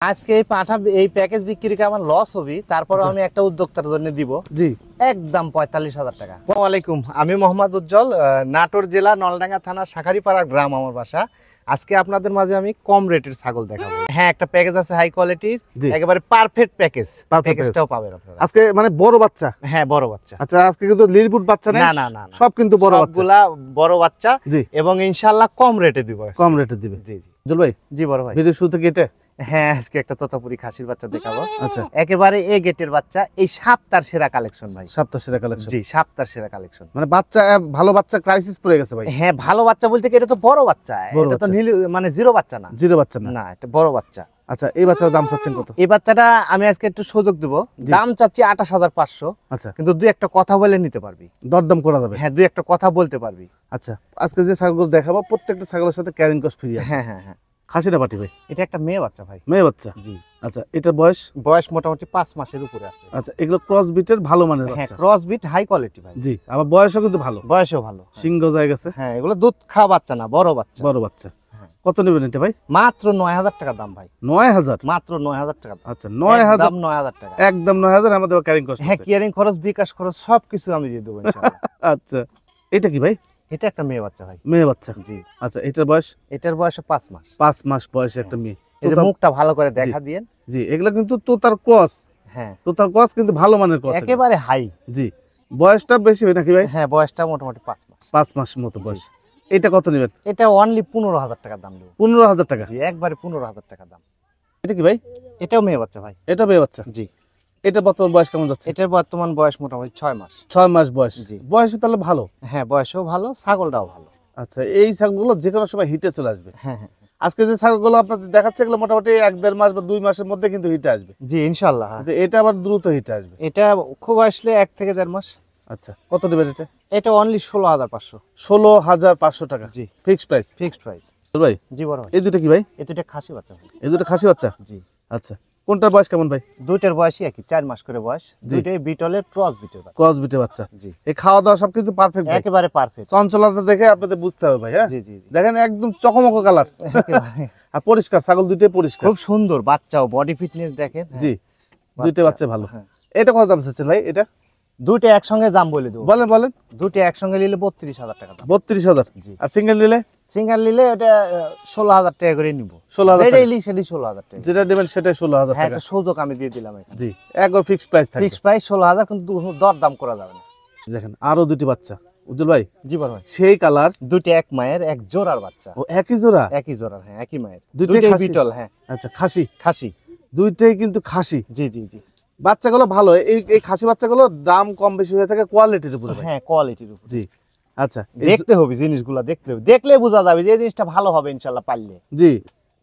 আজকে এই পাঠা এই প্যাকেজ বিক্রি করে আমার লস হবে, তারপরে আমি একটা উদ্যোক্তার জন্য দিব জি একদম ৪৫,০০০ টাকা। আসসালামু আলাইকুম, আমি মোহাম্মদ উজ্জ্বল, নাটোর জেলা নলডাঙ্গা থানা শাখারিপাড়া গ্রাম আমার বাসা। আজকে আপনাদের মাঝে আমি কম রেটের ছাগল দেখাবো। হ্যাঁ, একটা প্যাকেজ আছে হাই কোয়ালিটির, একেবারে পারফেক্ট প্যাকেজ। প্যাকেজটাও পাবেন আপনারা আজকে, মানে বড় বাচ্চা। হ্যাঁ, বড় বাচ্চা। আচ্ছা, আজকে কিন্তু লিলিপুট বাচ্চা না, না না, সব কিন্তু বড় বাচ্চা, সবগুলা বড় বাচ্চা। জি, এবং ইনশাআল্লাহ কম রেটে দিব। কম রেটে দিবে। জি জি জল ভাই। জি বড় ভাই, ভিডিও শুরু থেকে এটা। হ্যাঁ, আজকে একটা তোতাপুরি খাসির বাচ্চা দেখাবো। আচ্ছা, একেবারে এ গেটের বাচ্চা, এই সপ্তাহের সেরা কালেকশন ভাই। সপ্তাহের সেরা কালেকশন। জি, সপ্তাহের সেরা কালেকশন। মানে বাচ্চা, ভালো বাচ্চা ক্রাইসিস পড়ে গেছে ভাই। হ্যাঁ, ভালো বাচ্চা বলতে কি, এটা তো বড় বাচ্চা, এটা তো মানে জিরো বাচ্চা না। জিরো বাচ্চা না, না, এটা বড় বাচ্চা। আচ্ছা, এই বাচ্চার দাম চাচ্ছেন কত? এই বাচ্চাটা আমি আজকে একটু সুযোগ দেব, দাম চাচ্ছি ২৮,৫০০। আচ্ছা, কিন্তু দুই একটা কথা বলে নিতে পারবি, দরদাম করা যাবে। হ্যাঁ, দুই একটা কথা বলতে পারবি। আচ্ছা, আজকে যে ছাগলগুলো দেখাবো প্রত্যেকটা ছাগলের সাথে ক্যারিং কস্ট ফ্রি আছে। হ্যাঁ হ্যাঁ হ্যাঁ। খাসিটা পাটি ভাই? এটা একটা মেয়ে বাচ্চা ভাই। মেয়ে বাচ্চা? জি। আচ্ছা, এটার বয়স? বয়স মোটামুটি ৫ মাসের উপরে আছে। আচ্ছা, এগুলো ক্রস বিটের ভালো মানের বাচ্চা? হ্যাঁ, ক্রস বিট হাই কোয়ালিটি ভাই। জি, আবার বয়সও কিন্তু ভালো। বয়সও ভালো, সিংহ জায়গা আছে। হ্যাঁ, এগুলো দুধ খাওয়া বাচ্চা না, বড় বাচ্চা। বড় বাচ্চা। কত নেবেন এটা ভাই? মাত্র ৯,০০০ টাকা দাম ভাই। ৯,০০০? মাত্র ৯,০০০ টাকা। আচ্ছা, ৯,০০০। ৯,০০০ টাকা একদম ৯,০০০। আমাদের ক্যারিং কস্ট। হ্যাঁ, ক্যারিং খরচ, বিকাশ খরচ সবকিছু আমি দিয়ে দেবো ইনশাআল্লাহ। আচ্ছা, এটা কি ভাই? এটা একটা মেয়ে বাচ্চা ভাই। মেয়ে বাচ্চা? জি। আচ্ছা, এটার বয়স? এটার বয়স ৫ মাস। ৫ মাস বয়সে একটা মেয়ে। এই যে মুখটা ভালো করে দেখা দিয়েন। জি, এগুলা কিন্তু তোতার ক্রস। হ্যাঁ, তোতার ক্রস কিন্তু ভালো মানের ক্রস, একেবারে হাই। জি। বয়সটা বেশি হয় নাকি ভাই? হ্যাঁ, বয়সটা মোটামুটি ৫ মাস। ৫ মাস মতো বয়স। এটা কত নেবেন? এটা অনলি ১৫,০০০ টাকা দাম দেব। ১৫,০০০ টাকা? জি, একবারে ১৫,০০০ টাকা দাম। এটা কি ভাই? এটাও মেয়ে বাচ্চা ভাই। এটা মেয়ে বাচ্চা? জি। এটা বর্তমান বয়স কেমন যাচ্ছে? এটার বর্তমান বয়স মোটামুটি ৬ মাস। ৬ মাস বয়স। জি। বয়সে তাহলে ভালো। হ্যাঁ, বয়সও ভালো, ছাগলটাও ভালো। আচ্ছা, এই ছাগলগুলো যে কোনো সময় হিটে চলে আসবে। হ্যাঁ হ্যাঁ। আজকে যে ছাগলগুলো আপনাদের দেখাচ্ছে এগুলো মোটামুটি ১-১.৫ মাস বা ২ মাসের মধ্যে কিন্তু হিটে আসবে। জি, ইনশাআল্লাহ। কিন্তু এটা আবার দ্রুত হিটে আসবে। এটা খুব আসলে ১ থেকে ১.৫ মাস। আচ্ছা, কত দেবেন এটা? এটা অনলি ১৬,৫০০। ১৬,৫০০ টাকা? জি। Fixed price? Fixed price. ভাই, জি বড় ভাই। এই দুটো কি ভাই? এই দুটো খাসি বাচ্চা ভাই। এই দুটো খাসি বাচ্চা? জি। আচ্ছা, কোনটার বয়স কেমন ভাই? দুইটার বয়সই একই, ৪ মাস করে বয়স। দুইটাই বিটলের ক্রস বিটের বাচ্চা। ক্রস বিটের বাচ্চা? জি। এই খাওয়া দাওয়া সব কিন্তু পারফেক্ট, একেবারে পারফেক্ট। চঞ্চলতা দেখে আপনাদের বুঝতে হবে ভাই। হ্যাঁ, জি জি জি। দেখেন একদম চকমক কালার, আর পরিষ্কার, ছাগল দুইটাই পরিষ্কার, খুব সুন্দর বাচ্চাও, বডি ফিটনেস দেখেন। জি, দুইটা বাচ্চা ভালো। হ্যাঁ। এটা কত দাম চাচ্ছেন ভাই? এটা দুইটা একসঙ্গে দাম বলে দেবো। বলেন বলেন। দুইটা একসঙ্গে নিলে ৩২,০০০ টাকা দাম। ৩২,০০০? জি। আর সিঙ্গেল নিলে? সিঙ্গেল নিলে এটা ১৬,০০০ টাকা করে নিব। ১৬,০০০ যেটা নিলি সেটাই ১৬,০০০ টাকা। যেটা দেবেন সেটাই ১৬,০০০ হ্যাঁ, টাকা। একটা সুযোগ আমি দিয়ে দিলাম এখানে। জি, একবার ফিক্সড প্রাইস থাকবে। ফিক্স প্রাইস ১৬,০০০, কিন্তু দর দাম করা যাবে না। দেখেন আরো দুটি বাচ্চা উজ্জ্বল ভাই। জি বড় ভাই। সেই কালার, দুইটা এক মায়ের, এক জোড়ার বাচ্চা। ও একই জোড়া? একই জোড়ার, হ্যাঁ, একই মায়ের। দুইটাই দুইটাই খাসি? বিটল, হ্যাঁ। আচ্ছা, খাসি? খাসি। দুইটাই কিন্তু খাসি? জি জি জি। বাচ্চাগুলো ভালো। এই খাসি বাচ্চাগুলোর দাম কম বেশি হয়ে থাকে কোয়ালিটির উপরে ভাই। হ্যাঁ, কোয়ালিটির উপর। জি। আচ্ছা, দেখতে হবে জিনিসগুলো, দেখতে হবে, দেখলে বোঝা যাবে যে এই জিনিসটা ভালো হবে ইনশাআল্লাহ পারলে। জি,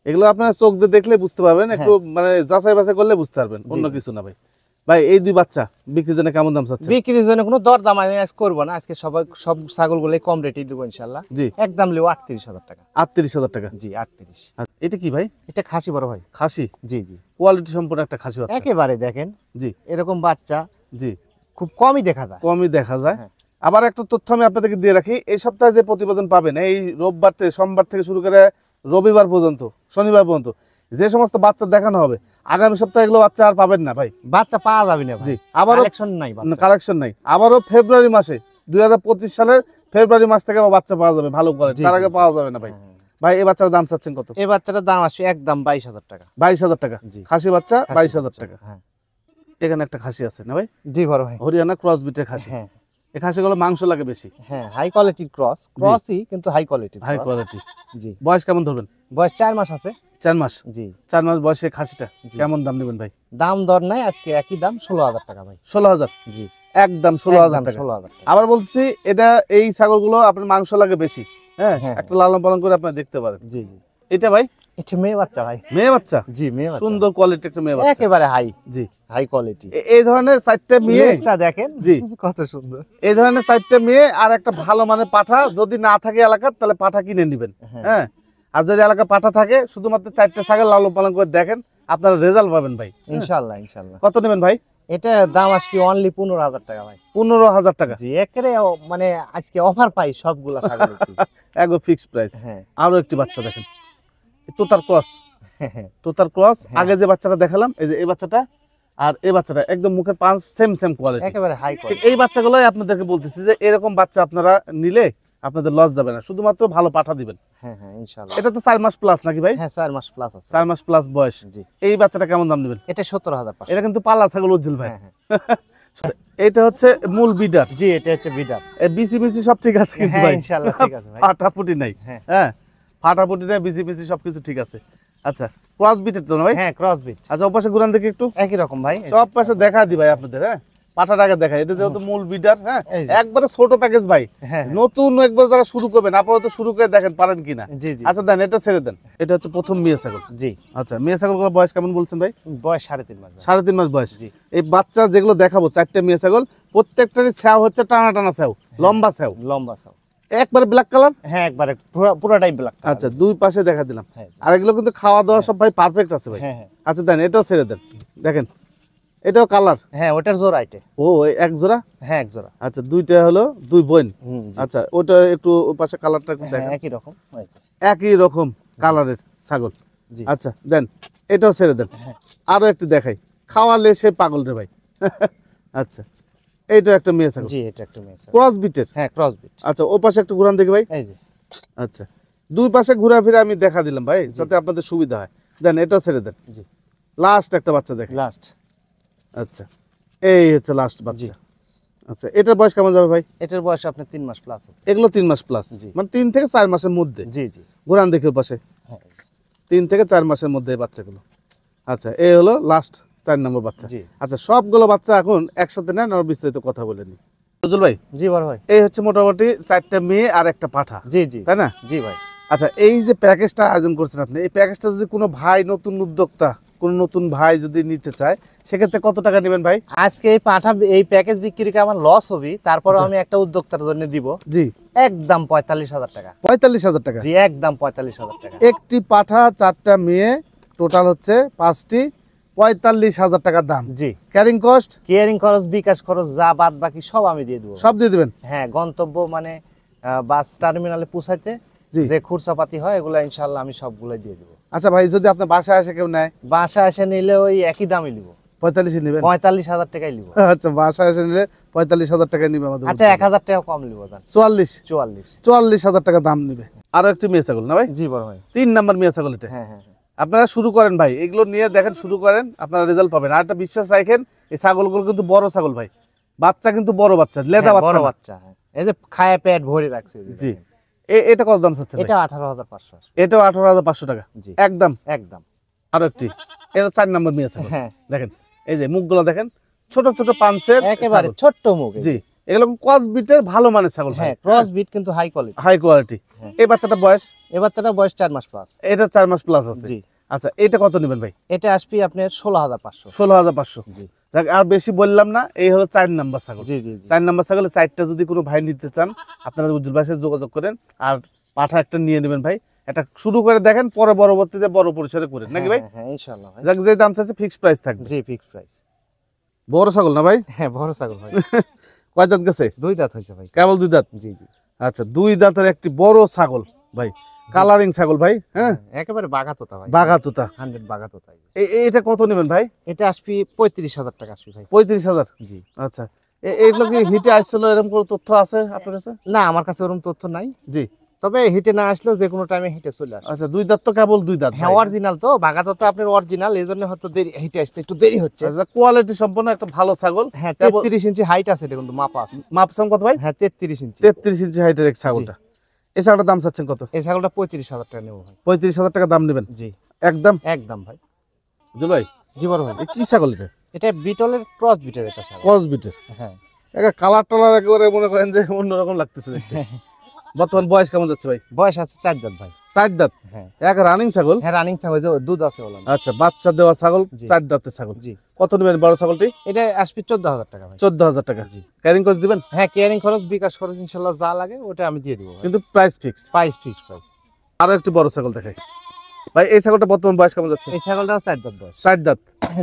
এগুলো আপনারা চোখ দিয়ে দেখলে বুঝতে পারবেন, একটু মানে যাচাই বাছাই করলে বুঝতে পারবেন, অন্য কিছু না ভাই। ভাই, এই দুই বাচ্চা বিক্রির জন্য কেমন দাম চাচ্ছেন? বিক্রির জন্য কোনো দর দাম আমি আজ করবো না, আজকে সব ছাগলগুলোই কম রেটেই দেবো ইনশাআল্লাহ। জি। একদম লিও ৩৮,০০০ টাকা। ৩৮,০০০ টাকা? জি, ৩৮। আর এটা কি ভাই? এটা খাসি বড় ভাই। খাসি? জি জি। কোয়ালিটি সম্পূর্ণ একটা খাসি বাচ্চা? একেবারে দেখেন, জি। এরকম বাচ্চা জি, খুব কমই দেখা যায়। কমই দেখা যায়। হ্যাঁ। আবার একটা তথ্য আমি আপনাদেরকে দিয়ে রাখি, এই সপ্তাহে যে প্রতিবেদন পাবেন, এই রোববার থেকে, সোমবার থেকে শুরু করে রবিবার পর্যন্ত, শনিবার পর্যন্ত যে সমস্ত বাচ্চা দেখানো হবে, আগামী সপ্তাহে এগুলো বাচ্চা আর পাবেন না ভাই। বাচ্চা পাওয়া যাবে না ভাই। জি, আবারও কালেকশন নাই, কালেকশন নাই। আবারও ফেব্রুয়ারি মাসে, ২০২৫ সালের ফেব্রুয়ারি মাস থেকে বাচ্চা পাওয়া যাবে ভালো কোয়ালিটি, তার আগে পাওয়া যাবে না ভাই। ভাই, এই বাচ্চার দাম চাচ্ছেন কত? এই বাচ্চাটার দাম আসছে একদম ২২,০০০ টাকা। ২২,০০০ টাকা? জি। খাসি বাচ্চা ২২,০০০ টাকা। হ্যাঁ। এখানে একটা খাসি আছে না ভাই? জি বড় ভাই। হরিয়ানা ক্রস বিটের খাসি। হ্যাঁ এই খাসিগুলো মাংস লাগে বেশি। হ্যাঁ, হাই কোয়ালিটির ক্রসই, কিন্তু হাই কোয়ালিটির। High quality. জি। বয়স কেমন ধরবেন? বয়স ৪ মাস আছে। ৪ মাস? জি। ৪ মাস বয়সে খাসিটা কেমন দাম নেবেন ভাই? দাম দর নাই, আজকে একই দাম ১৬,০০০ টাকা ভাই। ১৬,০০০? জি, একদম ১৬,০০০ টাকা। ১৬,০০০ টাকা। আবার বলছি, এটা এই ছাগলগুলো আপনার মাংস লাগে বেশি। হ্যাঁ, হ্যাঁ, একটা লালন পালন করে আপনি দেখতে পারেন। জি জি। এটা ভাই? এটা মেয়ে বাচ্চা ভাই। মেয়ে বাচ্চা? জি, মেয়ে বাচ্চা। সুন্দর কোয়ালিটি একটা মেয়ে বাচ্চা, একেবারে হাই। জি, হাই কোয়ালিটি। এই ধরনের ৪টা মেয়ে, লেজটা দেখেন জি, কত সুন্দর। এই ধরনের ৪টা মেয়ে আর একটা ভালো মানের পাঠা যদি না থাকে এলাকার, তাহলে পাঠা কিনে নেবেন। হ্যাঁ, আর যদি এলাকা পাঠা থাকে, শুধুমাত্র ৪টা ছাগল লালন পালন করে দেখেন, আপনারা রেজাল্ট পাবেন ভাই ইনশাআল্লাহ ইনশাআল্লাহ। কত নেবেন ভাই? এটা দাম আসবে অনলি ১৫,০০০ টাকা ভাই। ১৫,০০০ টাকা? জি, একেবারে মানে আজকে অফার পাই সবগুলা ছাগল। একদম ফিক্সড প্রাইস। হ্যাঁ। আরো একটি বাচ্চা দেখেন, তোতার ক্রস। তোতার ক্রস। হ্যাঁ। আগে যে বাচ্চাটা দেখালাম, এই যে এই বাচ্চাটা আর এই বাচ্চাটা একদম মুখের পাঁচ সেম কোয়ালিটি। একেবারে হাই ঠিক কোয়ালিটি। এই বাচ্চাগুলোই আপনাদেরকে বলতেছি যে এরকম বাচ্চা আপনারা নিলে আপনাদের লস যাবে না, শুধুমাত্র ভালো পাঠা দিবেন। হ্যাঁ হ্যাঁ ইনশাআল্লাহ। এটা তো 4 মাস প্লাস নাকি ভাই? হ্যাঁ 4 মাস প্লাস আছে। 4 মাস প্লাস বয়স। জি। এই বাচ্চাটা কেমন দাম দিবেন? এটা 17,500। এটা কিন্তু পালা ছাগল উজ্জ্বল ভাই। হ্যাঁ হ্যাঁ এটা হচ্ছে মূল বিডার। জি, এটা হচ্ছে বিডার। বিসি সব ঠিক আছে কিন্তু হ্যাঁ ভাই, ইনশাআল্লাহ ঠিক আছে ভাই। ফাটাফুটি নাই। হ্যাঁ। হ্যাঁ ফাটাফুটি নাই, বিসি সবকিছু ঠিক আছে। আচ্ছা ক্রস বিটের তো না ভাই? হ্যাঁ ক্রস বিট। আচ্ছা ওপাশে ঘুরান দেখি একটু। একই রকম ভাই। সব পাশে দেখা দি ভাই আপনাদের। হ্যাঁ পাঠার আগে দেখা, এটা যেহেতু মূল বিডার। হ্যাঁ এই যে। একবারে ছোট প্যাকেজ ভাই, হ্যাঁ নতুন একবার যারা শুরু করবেন আপাতত শুরু করে দেখেন পারেন কিনা। জি জি। আচ্ছা দেন এটা ছেড়ে দেন। এটা হচ্ছে প্রথম মেয়ে ছাগল। জি। আচ্ছা মেয়ে ছাগলগুলোর বয়স কেমন বলছেন ভাই? বয়স 3.5 মাস ভাই। 3.5 মাস বয়স। জি। এই বাচ্চা যেগুলো দেখাবো 4টে মেয়ে ছাগল, প্রত্যেকটারই ছাও হচ্ছে টানা ছাও, লম্বা ছাও, লম্বা সাও। একবারে ব্ল্যাক কালার। হ্যাঁ একবারে পুরোটাই ব্ল্যাক। আচ্ছা দুই পাশে দেখা দিলাম। হ্যাঁ আর এগুলো কিন্তু খাওয়া দাওয়া সব ভাই পারফেক্ট আছে ভাই। হ্যাঁ হ্যাঁ। আচ্ছা দেন এটাও ছেড়ে দেন, দেখেন এটাও কালার। হ্যাঁ ওটার জোড়া এটা। ও এক জোড়া। হ্যাঁ এক জোড়া। আচ্ছা দুইটা হলো দুই বোন। জি। আচ্ছা ওটা একটু ওই পাশে কালারটা একটু হ্যাঁ দেখেন, একই রকম। ওই যে। একই রকম কালারের ছাগল। জি। আচ্ছা দেন এটাও ছেড়ে দেন, হ্যাঁ। আরো একটু দেখাই, খাওয়ালে সে পাগল রে ভাই। আচ্ছা এইটাও একটা মেয়ে ছাগল, জি এটা একটা মেয়ে ছাগল। ক্রস বিটের। হ্যাঁ ক্রস বিট। আচ্ছা ও পাশে একটু ঘুরান দেখি ভাই। এই যে। আচ্ছা দুই পাশে ঘোরাফেরা আমি দেখা দিলাম ভাই, যাতে আপনাদের সুবিধা হয়। দেন এটাও ছেড়ে দেন। জি। লাস্ট একটা বাচ্চা দেখেন। লাস্ট। আচ্ছা এই হচ্ছে লাস্ট বাচ্চা। আচ্ছা এটার বয়স কেমন যাবে ভাই? এটার বয়স আপনার 3 মাস প্লাস আছে। এগুলো 3 মাস প্লাস, জি। মানে 3 থেকে 4 মাসের মধ্যে। জি জি। ঘোরান দেখি ওর পাশে। হ্যাঁ 3 থেকে 4 মাসের মধ্যে এই বাচ্চাগুলো। আচ্ছা এই হলো লাস্ট 4 নম্বর বাচ্চা। জি। আচ্ছা সবগুলো বাচ্চা এখন একসাথে নেন আর বিস্তারিত কথা বলে নি। বুঝল ভাই? জি বড় ভাই। এই হচ্ছে মোটামুটি 4টা মেয়ে আর একটা পাঠা, জি জি। তাই না? জি ভাই। আচ্ছা এই যে প্যাকেজটা আয়োজন করছেন আপনি, এই প্যাকেজটা যদি কোনো ভাই নতুন উদ্যোক্তা, কোনো নতুন ভাই যদি নিতে চায়, সেক্ষেত্রে কত টাকা নেবেন ভাই? আজকে এই পাঠা এই প্যাকেজ বিক্রি করে আমার লস হবে, তারপরে আচ্ছা। আমি একটা উদ্যোক্তার জন্য দিব জি একদম 45,000 টাকা। 45,000 টাকা। জি একদম 45,000 টাকা। একটি পাঠা 4টা মেয়ে, টোটাল হচ্ছে 5টি, 45,000 টাকা দাম। জি। ক্যারিং কস্ট কেয়ারিং খরচ, বিকাশ খরচ, যা বাদ বাকি সব আমি দিয়ে দেবো। সব দিয়ে দিবেন। হ্যাঁ গন্তব্য মানে বাস টার্মিনালে পৌঁছাইতে জি। যে খরচাপাতি হয় এগুলো ইনশাল্লাহ আমি সবগুলোই দিয়ে দেবো। আচ্ছা ভাই যদি আপনার বাসায় এসে কেউ নেয়, বাসা এসে নিলে ওই একই দামই নিব, 45 নেবেন? 45,000 টাকাই নিব। আচ্ছা বাসায় এসে নিলে 45,000 টাকা নিবে আমাদের। আচ্ছা 1,000 টাকা কম নিব। 44 44। টাকা দাম নিবে। আরো একটি মেয়ে ছাগল না ভাই? জি বড় ভাই। 3 নাম্বার মেয়ে ছাগল এটা। হ্যাঁ হ্যাঁ হ্যাঁ। আপনারা শুরু করেন ভাই, এগুলো নিয়ে দেখেন, শুরু করেন, আপনারা রেজাল্ট পাবেন। আর একটা বিশ্বাস রাখেন, এই ছাগলগুলো কিন্তু বড় ছাগল ভাই, বাচ্চা কিন্তু বড় বাচ্চা, লেদা হ্যাঁ, বাচ্চা বড় না। বাচ্চা। হ্যাঁ এই যে খায় পেট ভরে রাখছে। জি এটা কত দাম চাচ্ছেন? এটা 18,500। এটাও 18,500 টাকা জি একদম। একদম। আরো একটি, এটা 4 নাম্বার মেয়ে ছাগল। হ্যাঁ দেখেন এই যে মুখগুলো দেখেন, ছোট ছোট পাঞ্চের একেবারে ছাগল। ছোট্ট মুখ। জি এগুলো ক্রস বিটের ভালো মানের ছাগল ভাই, হ্যাঁ ক্রস বিট কিন্তু হাই কোয়ালিটি। High quality. হ্যাঁ। এই বাচ্চাটা বয়স? এই বাচ্চাটার বয়স 4 মাস প্লাস। এটা 4 মাস প্লাস আছে। জি। আচ্ছা এটা কত নেবেন ভাই? এটা আসবে আপনার 16,500। 16,500। জি দেখ আর বেশি বললাম না, এই হলো 4 নাম্বার ছাগল। জি জি জি। 4 নাম্বার ছাগলে 4টা যদি কোনো ভাই নিতে চান, আপনারা উজ্জ্বল ভাইয়ের সাথে যোগাযোগ করেন, আর পাঠা একটা নিয়ে নেবেন ভাই। এটা শুরু করে দেখেন, পরে পরবর্তীতে বড় পরিসরে করেন নাকি ভাই? হ্যাঁ হ্যাঁ ইনশাআল্লাহ ভাই। যাক যে দাম চাইছে ফিক্সড প্রাইস থাকবে। জি ফিক্সড প্রাইস। বড় ছাগল না ভাই? হ্যাঁ বড় ছাগল ভাই। কয় দাঁত গেছে? 2 দাঁত হইছে ভাই। কেবল 2 দাঁত? জি জি। আচ্ছা 2 দাঁতের একটি বড় ছাগল ভাই, কালারিং ছাগল ভাই। হ্যাঁ একেবারে বাগাতোতা ভাই। বাঘাতুতা। 100 বাগাতোতা। এটা কত নেবেন ভাই? এটা আসবে 35,000 টাকা আসবে ভাই। 35,000। জি। আচ্ছা এইগুলো কি হিটে আসছিল, এরকম কোনো তথ্য আছে আপনার কাছে? না আমার কাছে ওরকম তথ্য নাই, জি। তবে হিটে না আসলেও যে কোনো টাইমে হিটে চলে আসে। আচ্ছা 2 দাঁত তো কেবল 2 দাঁত। হ্যাঁ অরিজিনাল তো, বাগাতোতা আপনার অরিজিনাল, এই জন্য হয়তো দেরি, হিটে আসতে একটু দেরি হচ্ছে। আচ্ছা কোয়ালিটি সম্পন্ন একটা ভালো ছাগল। হ্যাঁ 33 ইঞ্চি হাইট আছে, এটা কিন্তু মাপা আছে। মাপসাম কত ভাই? হ্যাঁ 33 ইঞ্চি। 33 ইঞ্চি হাইটের এক ছাগলটা। এই ছাগলটার দাম চাচ্ছেন কত? এই ছাগলটা 35,000 টাকা নেবো ভাই। 35,000 টাকা দাম নেবেন জি একদম? একদম ভাই। বুঝল ভাই? জি বড় ভাই। এই কি ছাগল এটা? এটা বিটলের ক্রস বিটের একটা ছাগল। ক্রস বিটের। হ্যাঁ একটা কালার টালার একেবারে মনে করেন যে অন্যরকম লাগতেছে দেখতে। বর্তমান বয়স কেমন যাচ্ছে ভাই? বয়স আছে 4 দাঁত ভাই। 4 দাঁত। হ্যাঁ এক রানিং ছাগল। হ্যাঁ রানিং ছাগল, যে দুধ আছে বলেন। আচ্ছা বাচ্চা দেওয়া ছাগল, জি। 4 দাঁতের ছাগল। জি। কত নেবেন বড় ছাগলটি? এটা আসবে 14,000 টাকা ভাই। 14,000 টাকা। জি। ক্যারিং কস্ট দিবেন? হ্যাঁ কেয়ারিং খরচ, বিকাশ খরচ ইনশাআল্লাহ যা লাগে ওটা আমি দিয়ে দেবো ভাই। কিন্তু price fixed. Price fix price. আরো একটি বড় ছাগল দেখাই ভাই। এই ছাগলটা বর্তমান বয়স কেমন যাচ্ছে? এই ছাগলটা 4 দাঁত বয়স। 4 দাঁত।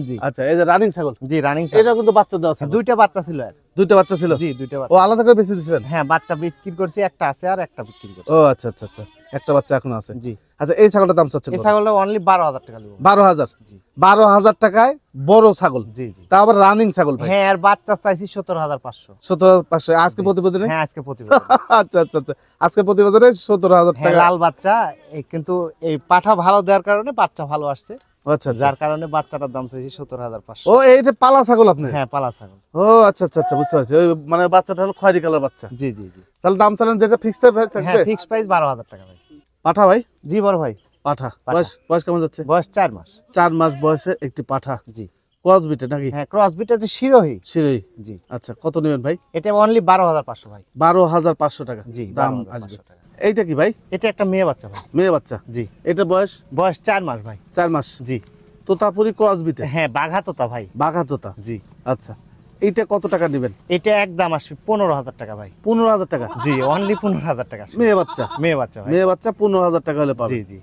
জি আচ্ছা এই যে রানিং ছাগল, জি রানিং এটা কিন্তু বাচ্চা দেওয়া ছাগল। দুইটা বাচ্চা ছিল আর। দুইটা বাচ্চা ছিল? জি, দুইটা ও বাচ্চা। আলাদা করে বেঁচে দিয়েছিলেন? হ্যাঁ, বাচ্চা বিক্রি করছি, একটা আছে আর একটা বিক্রি করছি। ও আচ্ছা আচ্ছা আচ্ছা, একটা বাচ্চা এখন আছে। জি। আচ্ছা, এই ছাগলটার দাম চাচ্ছেন এই কত? ছাগলটা অনলি 12,000 টাকা নেব। 12,000? জি 12,000 টাকায় বড় ছাগল, জি জি। তা আবার রানিং ছাগল ভাই। হ্যাঁ, আর বাচ্চা চাইছি 17,500। 17,500 আজকে জি। প্রতিবেদনে? হ্যাঁ, আজকে প্রতিবেদন। আচ্ছা আচ্ছা আচ্ছা, আজকে প্রতিবেদনে 17,000 হ্যাঁ, টাকা। লাল বাচ্চা। কিন্তু এই পাঠা ভালো দেওয়ার কারণে বাচ্চা ভালো আসছে, আচ্ছা আচ্ছা, যার কারণে বাচ্চাটার দাম চাইছি 17,500। ও এইটা পালা ছাগল আপনি? হ্যাঁ, পালা ছাগল। ও আচ্ছা আচ্ছা আচ্ছা, বুঝতে পারছি। ওই মানে বাচ্চাটা হলো খয়েরি কালার বাচ্চা। জি জি জি। তাহলে দাম চালেন যেটা ফিক্সড হ্যাঁ, থাকবে? ফিক্স প্রাইস 12,000 টাকা ভাই। পাঠা ভাই? জি বড় ভাই। পাঠা পাঠা। বয়স বয়স কেমন যাচ্ছে? বয়স 4 মাস। 4 মাস বয়সে একটি পাঠা, জি। ক্রস বিটে নাকি? হ্যাঁ, ক্রস বিটা তো শিরোহী। শিরোই। জি। আচ্ছা, কত নেবেন ভাই? এটা অনলি 12,500 ভাই। 12,500 টাকা জি, দাম 12,500 আসবে। টাকা। এইটা কি ভাই? এটা একটা মেয়ে বাচ্চা ভাই। মেয়ে বাচ্চা? জি। এটা বয়স? বয়স 4 মাস ভাই। 4 মাস। জি। তোতাপুরি ক্রস বিটে? হ্যাঁ, বাঘা তোতা ভাই। বাঘা তোতা। জি। আচ্ছা, এইটা কত টাকা দিবেন? এটা একদম আসবে 15,000 টাকা ভাই। 15,000 টাকা? জি, অনলি 15,000 টাকা আসবে। মেয়ে বাচ্চা? মেয়ে বাচ্চা ভাই। মেয়ে বাচ্চা 15,000 টাকা হলে পাবে। জি জি।